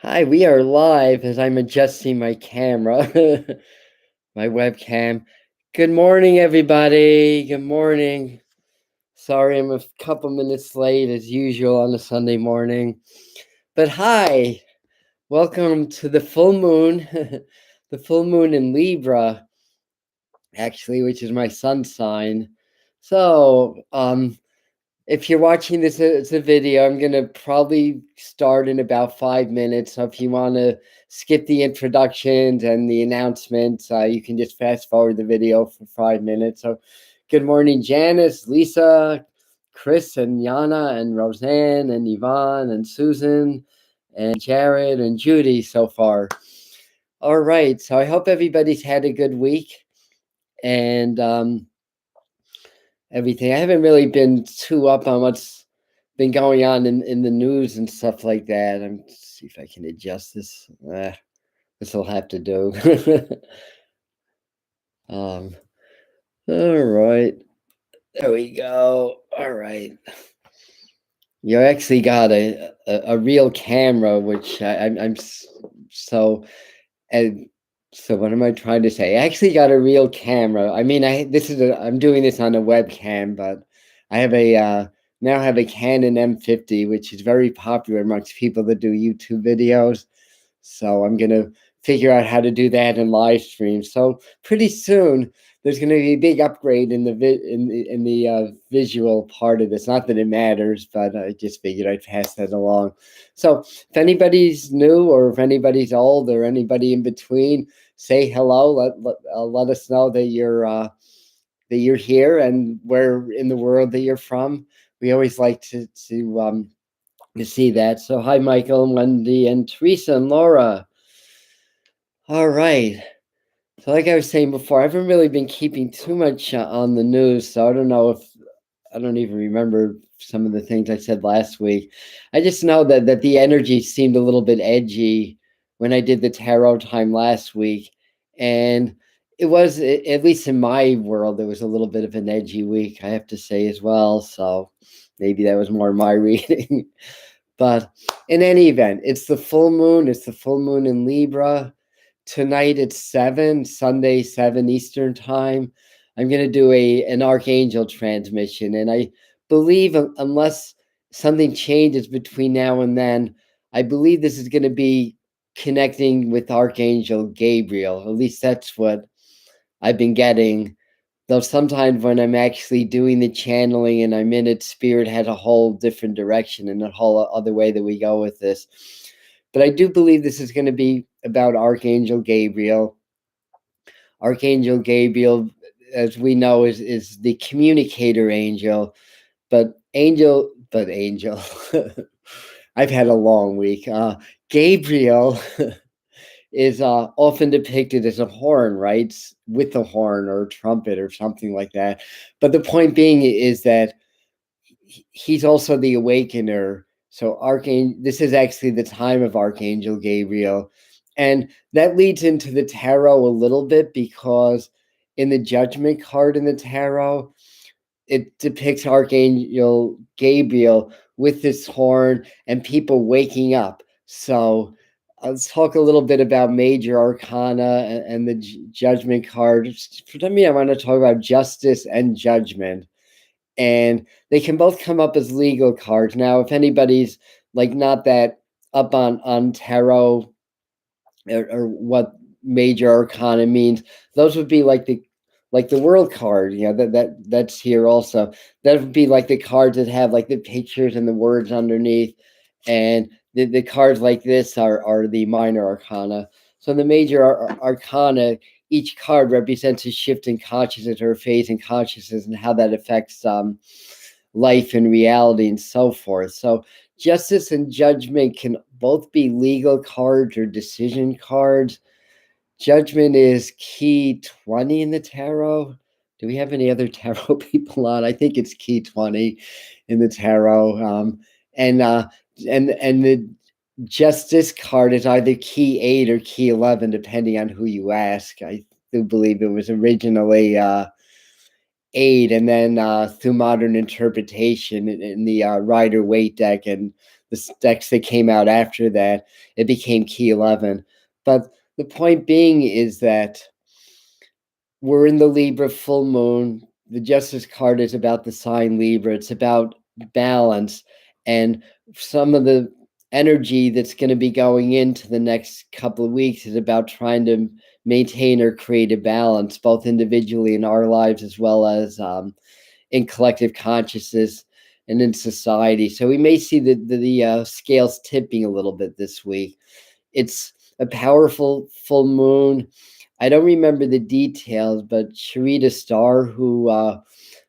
Hi, we are live as I'm adjusting my camera, my webcam. Good morning, everybody. Good morning. Sorry, I'm a couple minutes late as usual on a Sunday morning. But hi, welcome to the full moon, the full moon in Libra, actually, which is my sun sign. So, if you're watching this as a video, I'm gonna probably start in about 5 minutes. So if you want to skip the introductions and the announcements, you can just fast forward the video for 5 minutes. So, good morning, Janice, Lisa, Chris, and Yana, and Roseanne, and Yvonne, and Susan, and Jared, and Judy so far. All right. So I hope everybody's had a good week and everything. I haven't really been too up on what's been going on in the news and stuff like that. See if I can adjust this. This will have to do. um, all right, there we go. All right, you actually got a real camera, which so and so. What am I trying to say? I actually got a real camera. I mean, I'm doing this on a webcam, but I have now have a Canon M50, which is very popular amongst people that do YouTube videos. So I'm gonna figure out how to do that in live stream. So pretty soon there's gonna be a big upgrade in the visual part of this. Not that it matters, but I just figured I'd pass that along. So if anybody's new or if anybody's old or anybody in between, say hello. Let us know that you're here and where in the world that you're from. We always like to see that. So hi, Michael and Wendy and Teresa and Laura. All right. So like I was saying before, I haven't really been keeping too much on the news. So I don't even remember some of the things I said last week. I just know that the energy seemed a little bit edgy when I did the tarot time last week. And it was, at least in my world, it was a little bit of an edgy week, I have to say as well. So maybe that was more my reading. But in any event, it's the full moon. It's the full moon in Libra. Tonight it's 7, Sunday, 7 Eastern time. I'm going to do an Archangel transmission. And I believe, unless something changes between now and then, I believe this is going to be connecting with Archangel Gabriel. At least that's what I've been getting. Though sometimes when I'm actually doing the channeling and I'm in it, spirit has a whole different direction and a whole other way that we go with this. But I do believe this is going to be about Archangel Gabriel. Archangel Gabriel, as we know, is the communicator angel, but angel. I've had a long week. Gabriel is often depicted as a horn, right? With a horn or a trumpet or something like that. But the point being is that he's also the awakener. So this is actually the time of Archangel Gabriel. And that leads into the tarot a little bit because in the judgment card in the tarot, it depicts Archangel Gabriel with this horn and people waking up. So let's talk a little bit about major arcana and the judgment card. For me, I want to talk about justice and judgment. And they can both come up as legal cards. Now, if anybody's like not that up on tarot or what major arcana means, those would be like the world card, that's here also. That would be like the cards that have like the pictures and the words underneath. And the cards like this are the minor arcana. So the major arcana, each card represents a shift in consciousness or a phase in consciousness and how that affects life and reality and so forth. So justice and judgment can both be legal cards or decision cards. Judgment is key 20 in the tarot. Do we have any other tarot people on? I think it's key 20 in the tarot. And the justice card is either key 8 or key 11, depending on who you ask. I do believe it was originally 8, and then through modern interpretation in the Rider Waite deck and the decks that came out after that, it became key 11. But the point being is that we're in the Libra full moon. The Justice card is about the sign Libra. It's about balance, and some of the energy that's going to be going into the next couple of weeks is about trying to maintain or create a balance, both individually in our lives as well as in collective consciousness and in society. So we may see the scales tipping a little bit this week. It's a powerful full moon. I don't remember the details, but Sharita Starr, who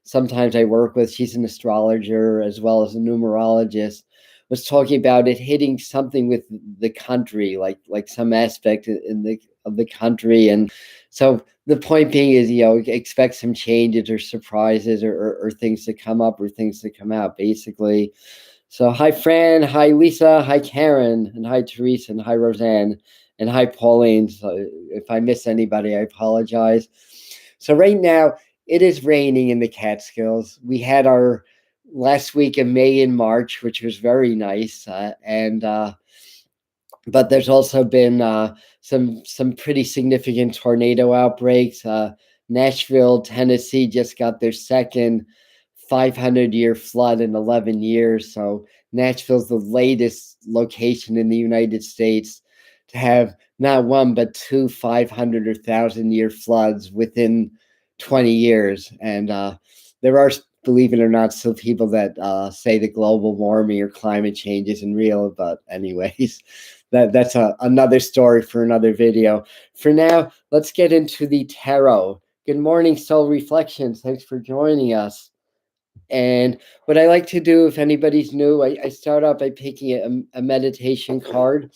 sometimes I work with, she's an astrologer as well as a numerologist, was talking about it hitting something with the country, like some aspect of the country. And so the point being is, expect some changes or surprises or things to come up or things to come out, basically. So hi, Fran. Hi, Lisa. Hi, Karen. And hi, Teresa. And hi, Roseanne. And hi, Pauline. So if I miss anybody, I apologize. So right now, it is raining in the Catskills. We had our last week of May and March, which was very nice. But there's also been some pretty significant tornado outbreaks. Nashville, Tennessee just got their second 500-year flood in 11 years. So Nashville's the latest location in the United States to have not one, but two 500 or 1,000-year floods within 20 years. And there are, believe it or not, still people that say the global warming or climate change isn't real. But anyways, that's another story for another video. For now, let's get into the tarot. Good morning, Soul Reflections. Thanks for joining us. And what I like to do, if anybody's new, I start out by picking a meditation card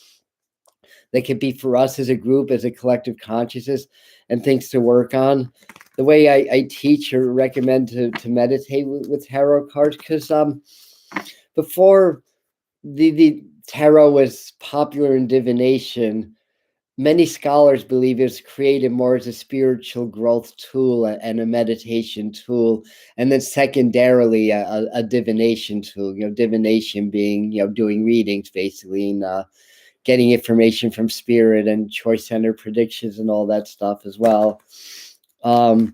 that could be for us as a group, as a collective consciousness, and things to work on. The way I teach or recommend to meditate with tarot cards, because before the tarot was popular in divination, many scholars believe it's created more as a spiritual growth tool and a meditation tool, and then secondarily a divination tool. Divination being doing readings basically, and getting information from spirit and choice center predictions and all that stuff as well. And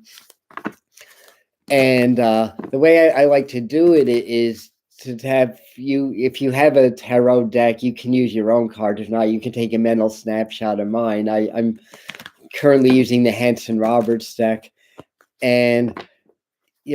the way I like to do it is to have if you have a tarot deck, you can use your own cards. If not, you can take a mental snapshot of mine. I'm currently using the Hanson Roberts deck, and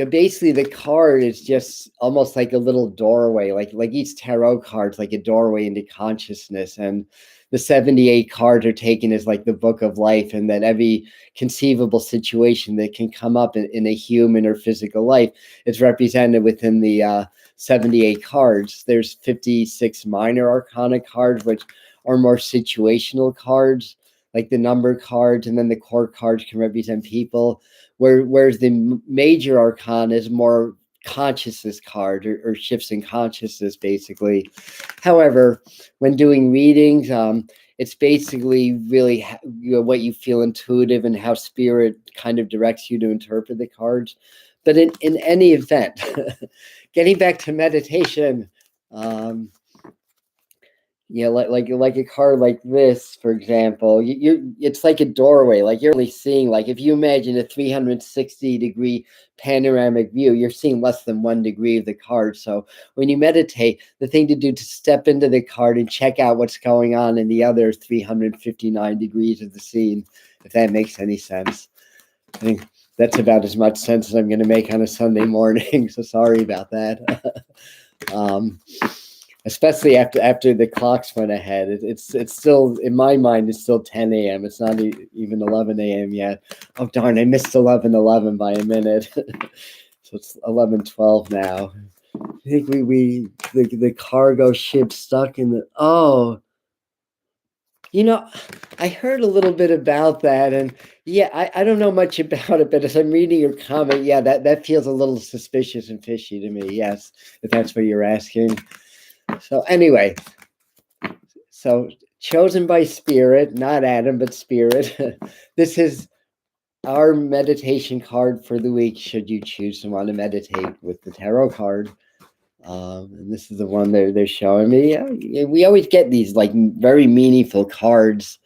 basically the card is just almost like a little doorway, like each tarot card's like a doorway into consciousness, and the 78 cards are taken as like the book of life, and that every conceivable situation that can come up in a human or physical life is represented within the 78 cards. There's 56 minor arcana cards, which are more situational cards, like the number cards, and then the core cards can represent people, whereas the major arcana is more consciousness card or shifts in consciousness, basically. However, when doing readings, it's basically really what you feel intuitive and how spirit kind of directs you to interpret the cards. But in any event, getting back to meditation, like a card like this, for example, it's like a doorway. Like you're only seeing, like if you imagine a 360-degree panoramic view, you're seeing less than 1 degree of the card. So when you meditate, the thing to do to step into the card and check out what's going on in the other 359 degrees of the scene, if that makes any sense. I think that's about as much sense as I'm going to make on a Sunday morning. So sorry about that. Especially after the clocks went ahead. It's still, in my mind, it's still 10 a.m. It's not even 11 a.m. yet. Oh, darn, I missed 11:11 by a minute. So it's 11:12 now. I think the cargo ship stuck in the, I heard a little bit about that, and I don't know much about it, but as I'm reading your comment, that feels a little suspicious and fishy to me, yes, if that's what you're asking. So anyway, chosen by spirit, not Adam, but spirit. This is our meditation card for the week, should you choose to want to meditate with the tarot card. And this is the one they're showing me. Yeah, we always get these like very meaningful cards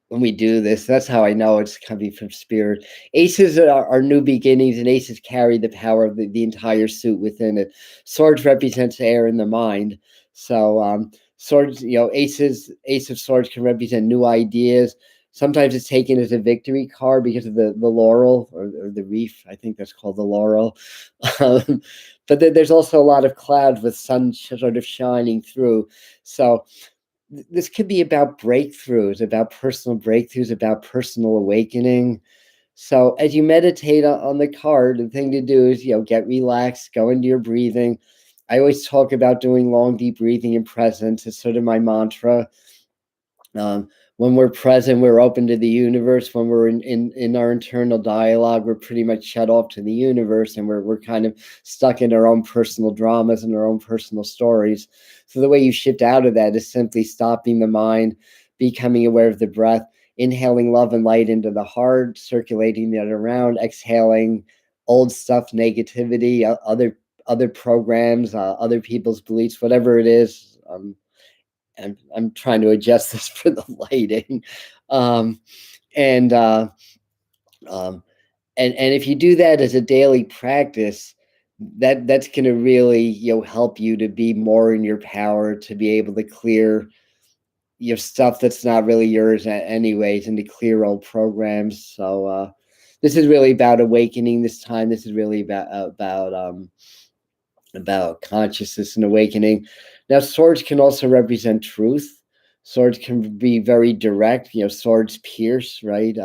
when we do this. That's how I know it's coming from spirit. Aces are new beginnings, and aces carry the power of the entire suit within it. Swords represents air in the mind. So swords, ace of swords can represent new ideas. Sometimes it's taken as a victory card because of the laurel or the wreath. I think that's called the laurel. But there's also a lot of clouds with sun sort of shining through. So this could be about breakthroughs, about personal breakthroughs, about personal awakening. So as you meditate on the card, the thing to do is, get relaxed, go into your breathing. I always talk about doing long, deep breathing in presence. It's sort of my mantra. When we're present, we're open to the universe. When we're in our internal dialogue, we're pretty much shut off to the universe, and we're kind of stuck in our own personal dramas and our own personal stories. So the way you shift out of that is simply stopping the mind, becoming aware of the breath, inhaling love and light into the heart, circulating that around, exhaling old stuff, negativity, other programs, other people's beliefs, whatever it is. I'm trying to adjust this for the lighting. Um, and um, and if you do that as a daily practice, that's going to really help you to be more in your power, to be able to clear your stuff that's not really yours anyways, and to clear old programs. So this is really about awakening this time. This is really about consciousness and awakening. Now, swords can also represent truth. Swords can be very direct. Swords pierce, right?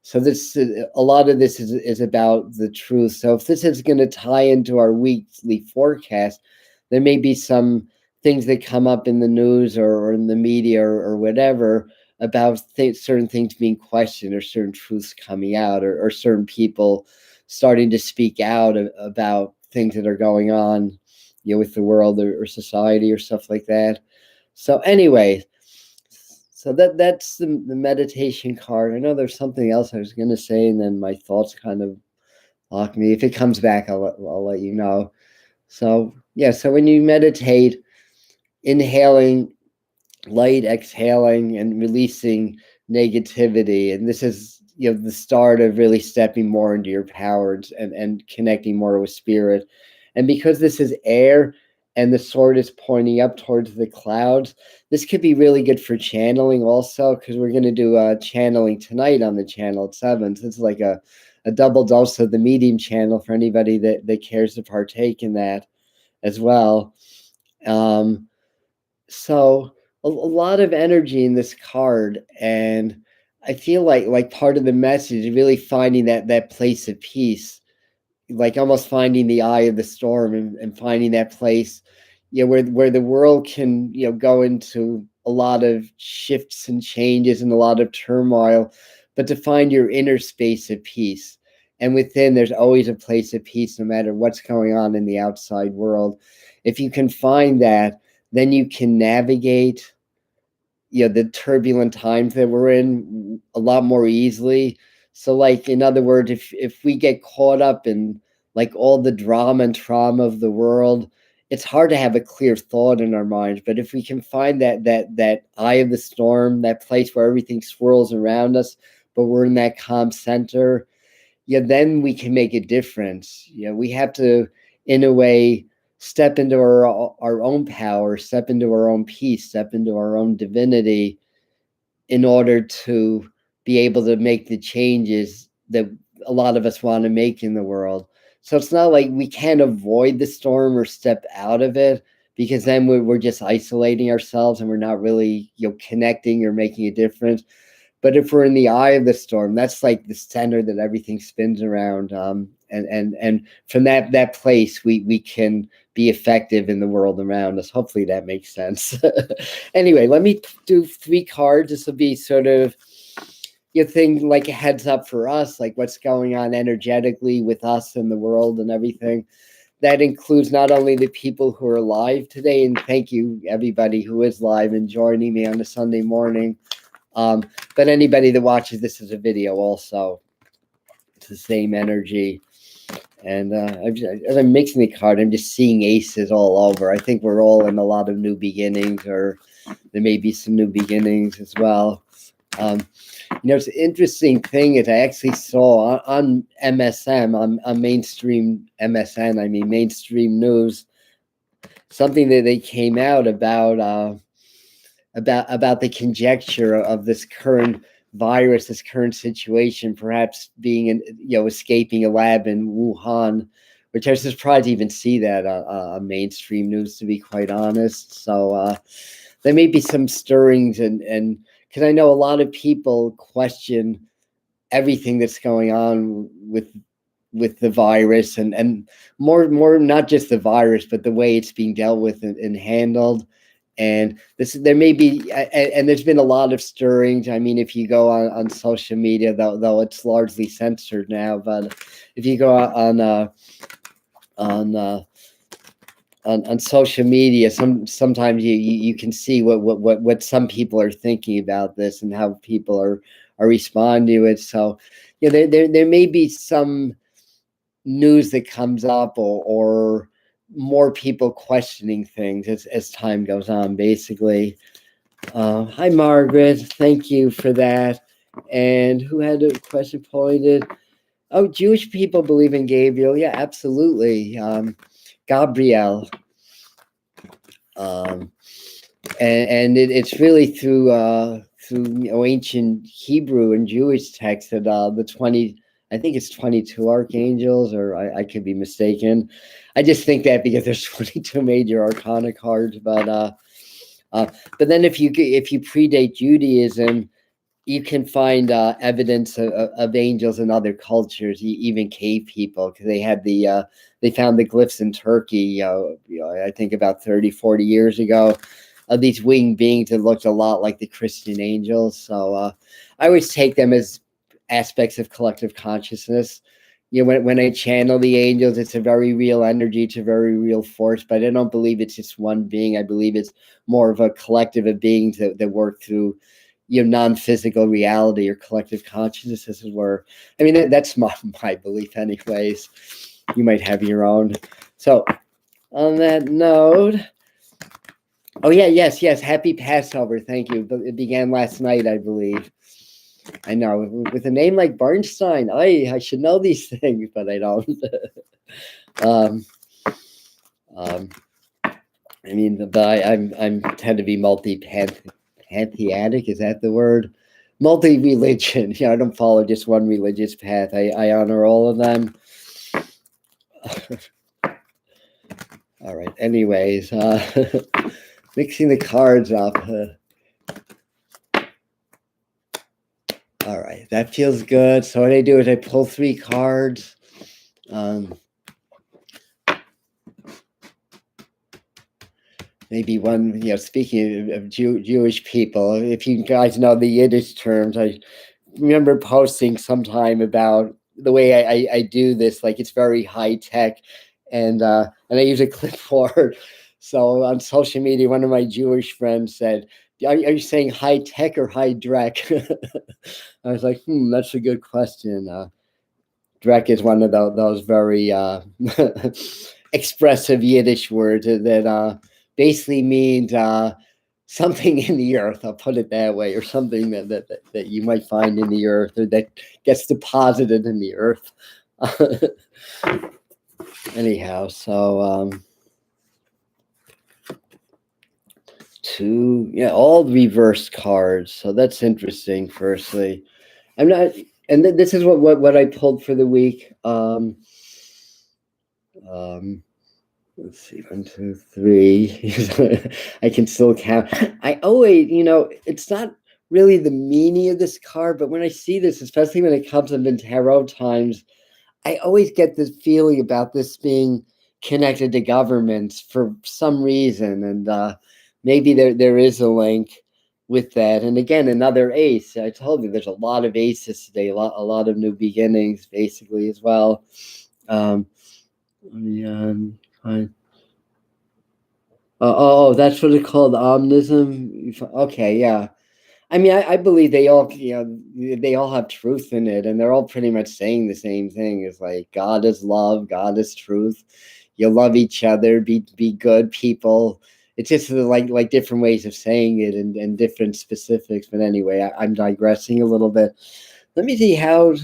So this, a lot of this is about the truth. So if this is going to tie into our weekly forecast, there may be some things that come up in the news or in the media or whatever about certain things being questioned, or certain truths coming out, or certain people starting to speak out about things that are going on, with the world or society or stuff like that. So anyway, so that's the meditation card. I know there's something else I was going to say, and then my thoughts kind of lock me. If it comes back, I'll let you know. So yeah, so when you meditate, inhaling light, exhaling, and releasing negativity, and this is the start of really stepping more into your powers and connecting more with spirit. And because this is air and the sword is pointing up towards the clouds, this could be really good for channeling also, because we're going to do a channeling tonight on the channel at 7. So it's like a double dose of the medium channel for anybody that cares to partake in that as well. So a lot of energy in this card, and I feel like part of the message is really finding that place of peace, like almost finding the eye of the storm, and finding that place, where the world can, go into a lot of shifts and changes and a lot of turmoil, but to find your inner space of peace. And within, there's always a place of peace, no matter what's going on in the outside world. If you can find that, then you can navigate the turbulent times that we're in a lot more easily. So like, in other words, if we get caught up in like all the drama and trauma of the world, it's hard to have a clear thought in our minds. But if we can find that eye of the storm, that place where everything swirls around us, but we're in that calm center, then we can make a difference. We have to, in a way, step into our own power, step into our own peace, step into our own divinity, in order to be able to make the changes that a lot of us want to make in the world. So it's not like we can't avoid the storm or step out of it, because then we're just isolating ourselves and we're not really connecting or making a difference. But if we're in the eye of the storm, that's like the center that everything spins around. And from that place, we can be effective in the world around us. Hopefully that makes sense. Anyway, let me do 3 cards. This will be sort of your thing, like a heads up for us, like what's going on energetically with us and the world and everything. That includes not only the people who are live today, and thank you everybody who is live and joining me on a Sunday morning. But anybody that watches this as a video also, it's the same energy. And as I'm mixing the card, I'm just seeing aces all over. I think we're all in a lot of new beginnings, or there may be some new beginnings as well. It's an interesting thing is I actually saw on MSM, on mainstream MSN, I mean mainstream news, something that they came out about the conjecture of this current virus, this current situation, perhaps being escaping a lab in Wuhan, which I was surprised to even see that on mainstream news, to be quite honest. So there may be some stirrings, and because I know a lot of people question everything that's going on with the virus, and more not just the virus, but the way it's being dealt with and handled. And there may be, and there's been a lot of stirrings. I mean, if you go on social media, though it's largely censored now, but if you go on social media, sometimes you can see what some people are thinking about this and how people are responding to it. So there may be some news that comes up, or more people questioning things as time goes on, basically. Hi, Margaret. Thank you for that. And who had a question pointed? Oh, Jewish people believe in Gabriel. Yeah, absolutely. Gabriel. And it's really through ancient Hebrew and Jewish texts that the 20, I think it's 22 archangels, or I could be mistaken. I just think that because there's 22 major arcana cards, but then if you predate Judaism, you can find evidence of angels in other cultures, even cave people, because they found the glyphs in Turkey, I think about 30, 40 years ago, of these winged beings that looked a lot like the Christian angels. So I always take them as aspects of collective consciousness. When I channel the angels, it's a very real energy, it's a very real force, but I don't believe it's just one being. I believe it's more of a collective of beings that work through non-physical reality or collective consciousness. This is where, I mean, that's my belief anyways. You might have your own. So on that note, oh yeah, yes, happy Passover. Thank you. It began last night, I believe. I know, with a name like Bernstein, I should know these things, but I don't. I mean, but I'm tend to be pantheistic. Is that the word? Multi-religion. I don't follow just one religious path. I honor all of them. All right. Anyways, mixing the cards up. All right, that feels good. So what I do is I pull 3 cards. Maybe one, speaking of Jewish people, if you guys know the Yiddish terms, I remember posting sometime about the way I do this. Like, it's very high tech, and I use a clipboard. So on social media, one of my Jewish friends said, are you saying high tech or high dreck? I was like, that's a good question. Dreck is one of those very expressive Yiddish words that basically means something in the earth. I'll put it that way, or something that you might find in the earth, or that gets deposited in the earth. Anyhow, so 2, all reversed cards. So that's interesting. Firstly, I'm not, and this is what I pulled for the week. Let's see, 1, 2, 3. I can still count. I always, it's not really the meaning of this card, but when I see this, especially when it comes up in tarot times, I always get this feeling about this being connected to governments for some reason, and maybe there is a link with that. And again, another ace. I told you there's a lot of aces today, a lot of new beginnings, basically, as well. Oh, that's what it's called, omnism. Okay, yeah. I mean, I believe they all, they all have truth in it, and they're all pretty much saying the same thing. It's like God is love, God is truth. You love each other, be good people. It's just like different ways of saying it and different specifics. But anyway, I'm digressing a little bit. Let me see how,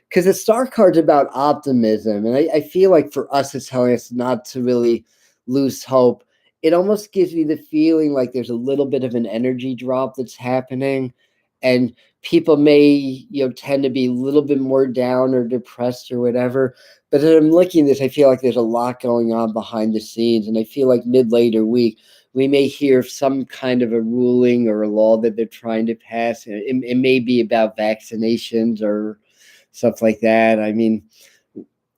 because the star card's about optimism, and I feel like for us, it's telling us not to really lose hope. It almost gives me the feeling like there's a little bit of an energy drop that's happening, and people may, tend to be a little bit more down or depressed or whatever. But as I'm looking at this, I feel like there's a lot going on behind the scenes, and I feel like later week we may hear some kind of a ruling or a law that they're trying to pass. It may be about vaccinations or stuff like that. I mean,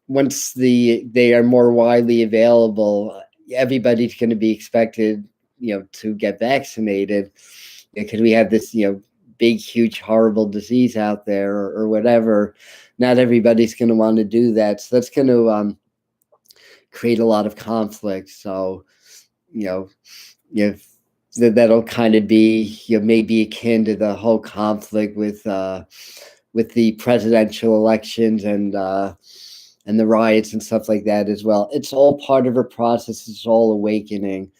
once they are more widely available, everybody's going to be expected, to get vaccinated, because we have this, big, huge, horrible disease out there, or whatever. Not everybody's going to want to do that, so that's going to create a lot of conflict. So, you know, if that'll kind of be, maybe akin to the whole conflict with the presidential elections and the riots and stuff like that as well. It's all part of a process. It's all awakening.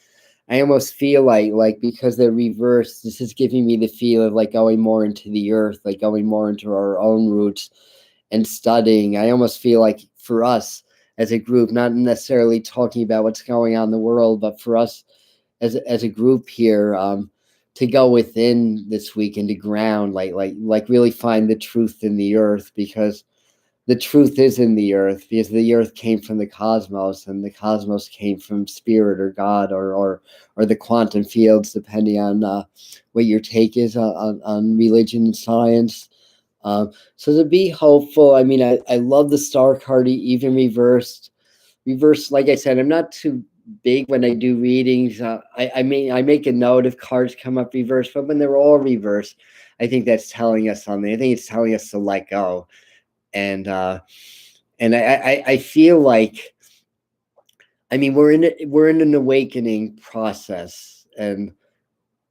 I almost feel like because they're reversed, this is giving me the feel of like going more into the earth, like going more into our own roots and studying. I almost feel like for us as a group, not necessarily talking about what's going on in the world, but for us as a group here, to go within this week and to ground, like really find the truth in the earth, because the truth is in the earth, because the earth came from the cosmos, and the cosmos came from spirit or God or the quantum fields, depending on what your take is on religion and science. So to be hopeful, I mean, I love the star card, even reversed. Like I said, I'm not too big when I do readings. I make a note if cards come up reversed, but when they're all reversed, I think that's telling us something. I think it's telling us to let go. And I feel like, I mean, we're in an awakening process, and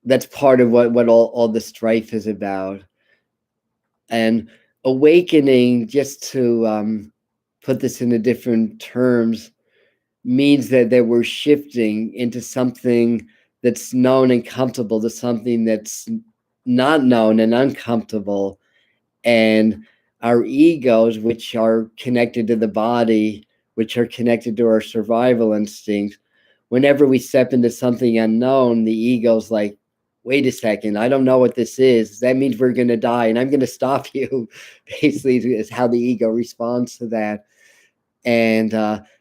that's part of what all the strife is about. And awakening, just to put this into different terms, means that we're shifting into something that's known and comfortable to something that's not known and uncomfortable. And our egos, which are connected to the body, which are connected to our survival instincts, whenever we step into something unknown, the ego's like, wait a second, I don't know what this is. That means we're going to die, and I'm going to stop you. Basically, is how the ego responds to that. And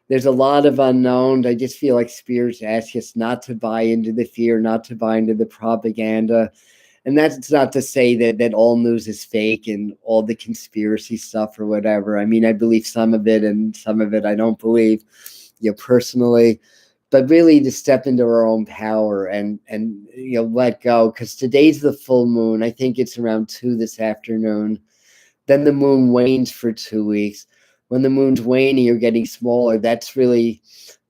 there's a lot of unknown. I just feel like spirits ask us not to buy into the fear, not to buy into the propaganda. And that's not to say that all news is fake and all the conspiracy stuff or whatever. I mean, I believe some of it, and some of it I don't believe, personally. But really to step into our own power and let go. Because today's the full moon. I think it's around 2 this afternoon. Then the moon wanes for 2 weeks. When the moon's waning, you're getting smaller. That's really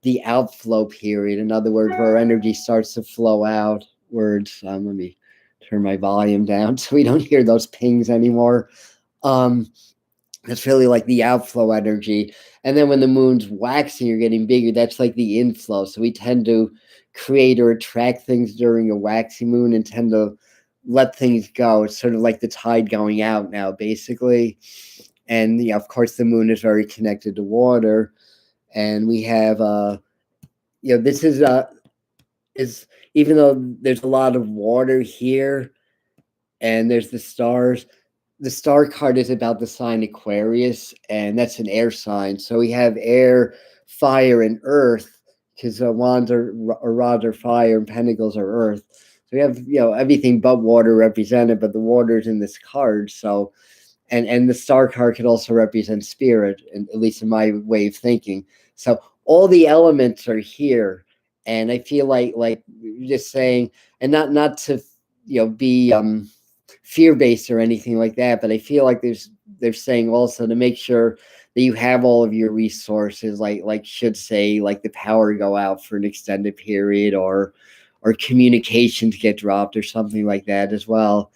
the outflow period. In other words, where energy starts to flow outwards. Let me turn my volume down so we don't hear those pings anymore. That's really like the outflow energy. And then when the moon's waxing, you're getting bigger. That's like the inflow. So we tend to create or attract things during a waxing moon and tend to let things go. It's sort of like the tide going out now, basically. And of course, the moon is very connected to water. And we have, this is even though there's a lot of water here, and there's the stars. The star card is about the sign Aquarius, and that's an air sign. So we have air, fire, and earth, because wands or rods are fire and pentacles are earth. So we have everything but water represented, but the water is in this card. So and the star card could also represent spirit, at least in my way of thinking. So all the elements are here, and I feel like just saying, and not to be fear-based or anything like that, but I feel like they're saying also to make sure that you have all of your resources, should say, like the power go out for an extended period, or communications get dropped or something like that as well.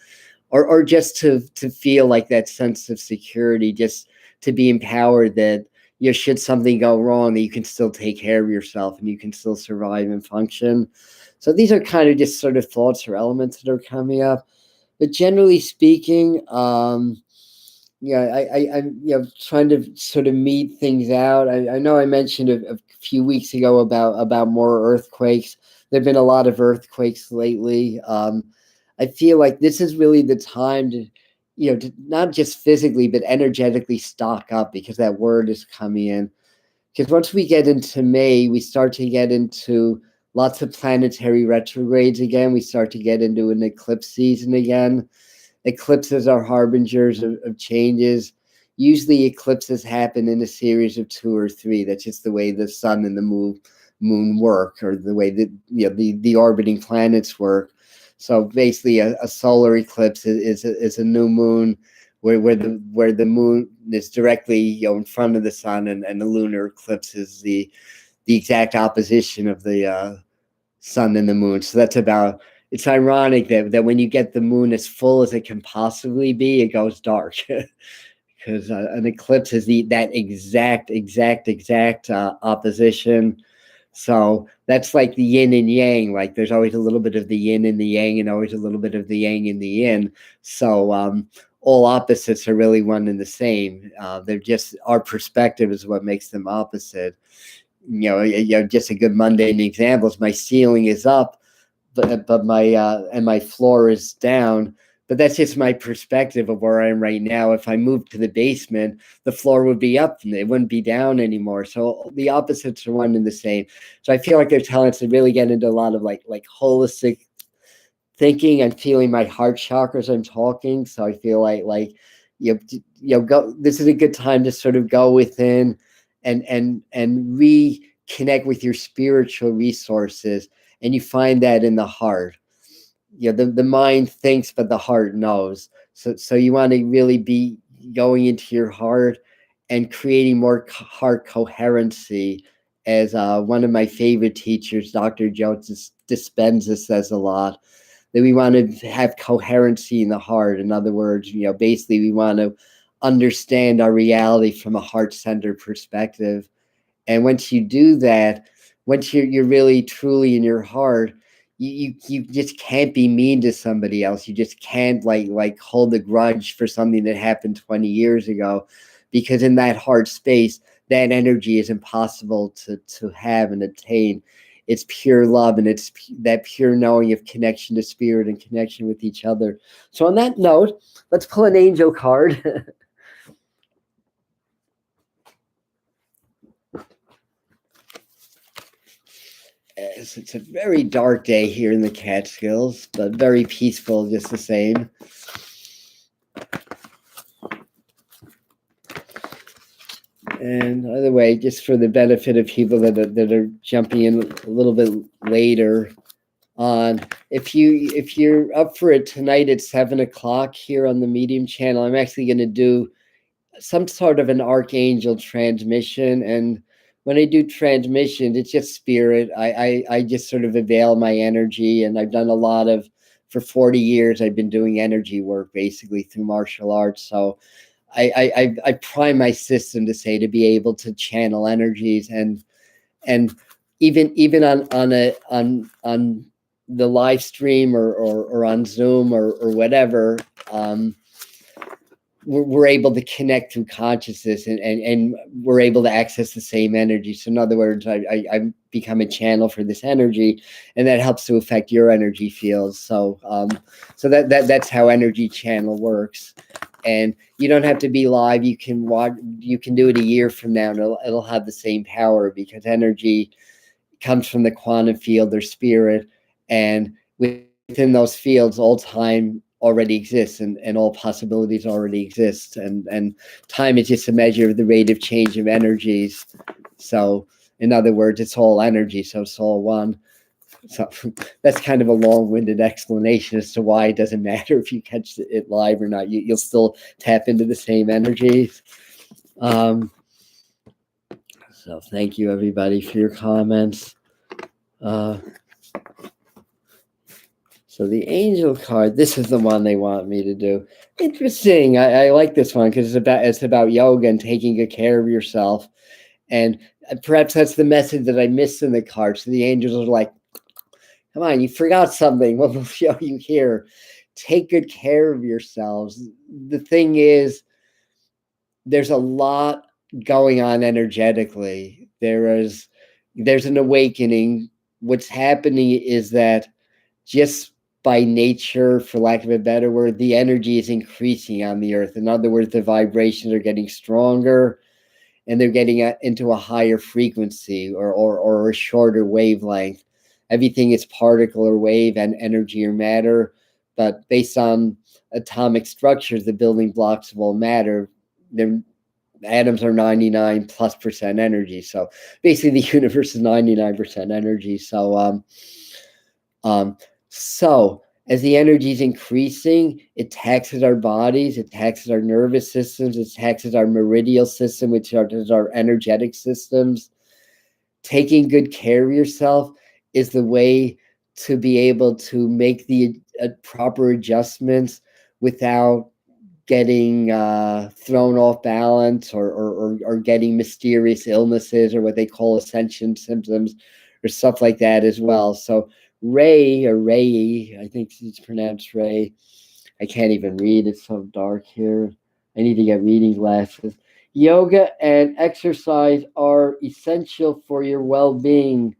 or just to feel like that sense of security, just to be empowered that, should something go wrong, that you can still take care of yourself and you can still survive and function. So these are kind of just sort of thoughts or elements that are coming up. But generally speaking, I'm trying to sort of meet things out. I know I mentioned a few weeks ago about more earthquakes. There've been a lot of earthquakes lately. I feel like this is really the time to not just physically but energetically stock up, because that word is coming in. Because once we get into May, we start to get into lots of planetary retrogrades again. We start to get into an eclipse season again. Eclipses are harbingers of changes. Usually eclipses happen in a series of 2 or 3. That's just the way the sun and the moon work, or the way that the orbiting planets work. So basically a solar eclipse is a new moon where the moon is directly in front of the sun, and the lunar eclipse is the exact opposition of the sun and the moon. So it's ironic that when you get the moon as full as it can possibly be, it goes dark. Because an eclipse is that exact opposition. So that's like the yin and yang. Like there's always a little bit of the yin and the yang, and always a little bit of the yang and the yin. So all opposites are really one and the same. They're just, our perspective is what makes them opposite. Just a good mundane example is my ceiling is up, but my floor is down. But that's just my perspective of where I am right now. If I moved to the basement, the floor would be up and it wouldn't be down anymore. So the opposites are one and the same. So I feel like they're telling us to really get into a lot of like holistic thinking. I'm feeling my heart chakras. I'm talking, so I feel like go. This is a good time to sort of go within and reconnect with your spiritual resources, and you find that in the heart. The mind thinks, but the heart knows. So you want to really be going into your heart and creating more heart coherency. As one of my favorite teachers, Dr. Joseph Dispenza, says a lot, that we want to have coherency in the heart. In other words, basically we want to understand our reality from a heart-centered perspective. And once you do that, once you're really truly in your heart, you just can't be mean to somebody else. You just can't like hold a grudge for something that happened 20 years ago, because in that heart space, that energy is impossible to have and attain. It's pure love, and it's that pure knowing of connection to spirit and connection with each other. So on that note, let's pull an angel card. It's a very dark day here in the Catskills, but very peaceful just the same. And by the way, just for the benefit of people that are jumping in a little bit later on, if you're up for it tonight at 7:00 here on the Medium channel, I'm actually going to do some sort of an archangel transmission. And when I do transmission, it's just spirit. I just sort of avail my energy, and I've done a lot of, for 40 years, I've been doing energy work basically through martial arts. So I prime my system to be able to channel energies, and even on the live stream or on Zoom or whatever, we're able to connect through consciousness, and we're able to access the same energy. So in other words, I become a channel for this energy, and that helps to affect your energy fields. So that's how energy channel works. And you don't have to be live. You can watch. You can do it a year from now, and it'll have the same power, because energy comes from the quantum field or spirit, and within those fields, all time already exists, and all possibilities already exist, and time is just a measure of the rate of change of energies. So in other words, it's all energy, so it's all one. So that's kind of a long-winded explanation as to why it doesn't matter if you catch it live or not. You'll still tap into the same energies. So thank you, everybody, for your comments. So So the angel card, this is the one they want me to do. Interesting. I like this one because it's about yoga and taking good care of yourself. And perhaps that's the message that I missed in the card. So the angels are like, come on, you forgot something. Well, we'll show you here. Take good care of yourselves. The thing is, there's a lot going on energetically. There's an awakening. What's happening is that just by nature, for lack of a better word, the energy is increasing on the earth. In other words, the vibrations are getting stronger and they're getting into a higher frequency or a shorter wavelength. Everything is particle or wave and energy or matter, but based on atomic structures, the building blocks of all matter, the atoms are 99+% energy. So basically the universe is 99% energy. So as the energy is increasing, it taxes our bodies, it taxes our nervous systems, it taxes our meridial system, which is our energetic systems. Taking good care of yourself is the way to be able to make the proper adjustments without getting thrown off balance or getting mysterious illnesses or what they call ascension symptoms or stuff like that as well. So Ray, I think it's pronounced Ray. I can't even read. It's so dark here. I need to get reading glasses. Yoga and exercise are essential for your well-being,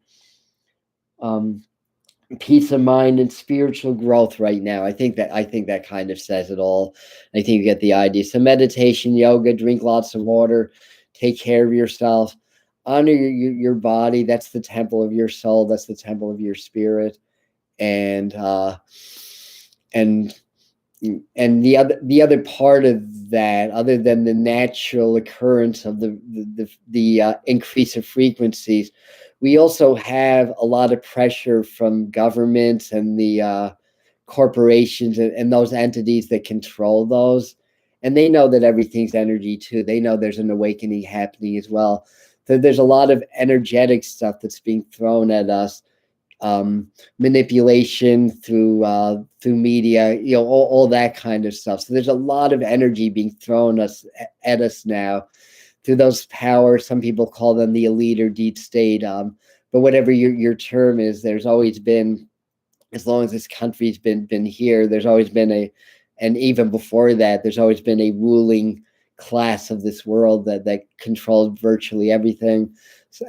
peace of mind, and spiritual growth right now. I think that kind of says it all. I think you get the idea. So meditation, yoga, drink lots of water, take care of yourself, honor your body. That's the temple of your soul. That's the temple of your spirit. And the other part of that, other than the natural occurrence of the increase of frequencies, we also have a lot of pressure from governments and the corporations and those entities that control those. And they know that everything's energy too. They know there's an awakening happening as well. So there's a lot of energetic stuff that's being thrown at us. Manipulation through media, all that kind of stuff. So there's a lot of energy being thrown at us now through those powers. Some people call them the elite or deep state. But whatever your term is, there's always been, as long as this country's been here, there's always been and even before that, there's always been a ruling class of this world that controlled virtually everything.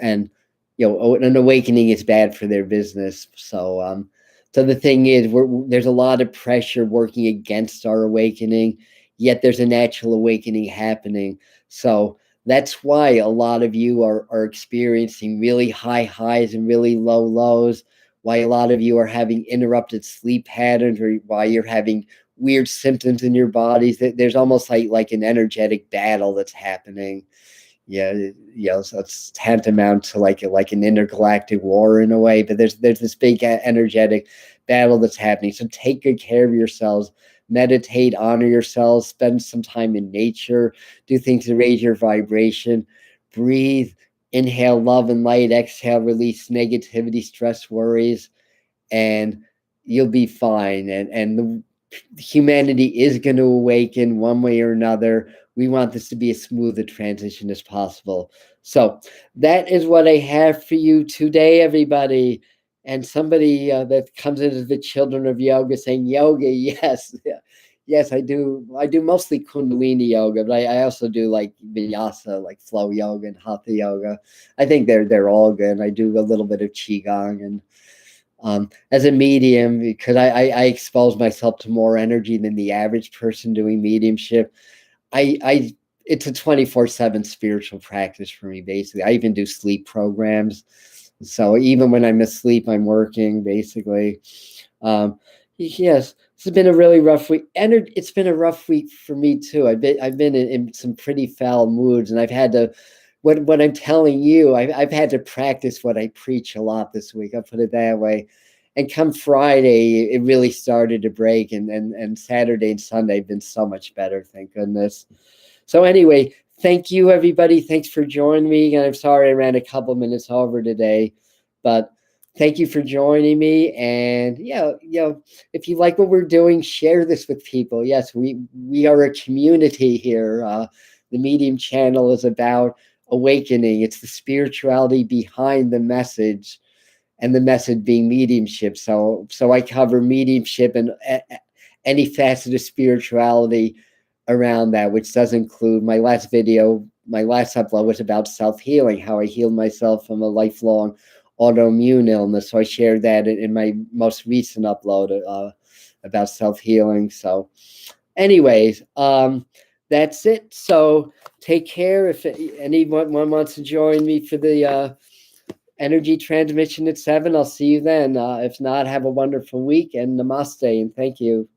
And an awakening is bad for their business. So the thing is, there's a lot of pressure working against our awakening, yet there's a natural awakening happening. So that's why a lot of you are experiencing really high highs and really low lows, why a lot of you are having interrupted sleep patterns, or why you're having weird symptoms in your bodies. There's almost like an energetic battle that's happening. So it's tantamount to like an intergalactic war in a way, but there's this big energetic battle that's happening. So take good care of yourselves, meditate, honor yourselves, spend some time in nature, do things to raise your vibration, breathe, inhale love and light, exhale, release negativity, stress, worries, and you'll be fine. And humanity is going to awaken one way or another. We want this to be as smooth a transition as possible. So that is what I have for you today, everybody. And somebody that comes into the Children of Yoga saying, yoga, yes. Yes, I do. I do mostly Kundalini yoga, but I also do like Vinyasa, like flow yoga and Hatha yoga. I think they're all good. I do a little bit of Qigong and as a medium, because I expose myself to more energy than the average person doing mediumship. It's a 24/7 spiritual practice for me, basically. I even do sleep programs. So even when I'm asleep, I'm working, basically. Yes, it's been a really rough week. And it's been a rough week for me too. I've been in some pretty foul moods, and I've had to, what I'm telling you, I've had to practice what I preach a lot this week. I'll put it that way. And come Friday, it really started to break, and Saturday and Sunday have been so much better, thank goodness. So anyway, thank you, everybody. Thanks for joining me. And I'm sorry I ran a couple minutes over today, but thank you for joining me. And if you like what we're doing, share this with people. Yes, we are a community here. The Medium channel is about awakening. It's the spirituality behind the message, and the message being mediumship. So I cover mediumship and any facet of spirituality around that, which does include my last video. My last upload was about self-healing, how I healed myself from a lifelong autoimmune illness. So I shared that in my most recent upload about self-healing. So anyways, that's it. So take care. If anyone wants to join me for the energy transmission at 7, I'll see you then. If not, have a wonderful week, and namaste, and thank you.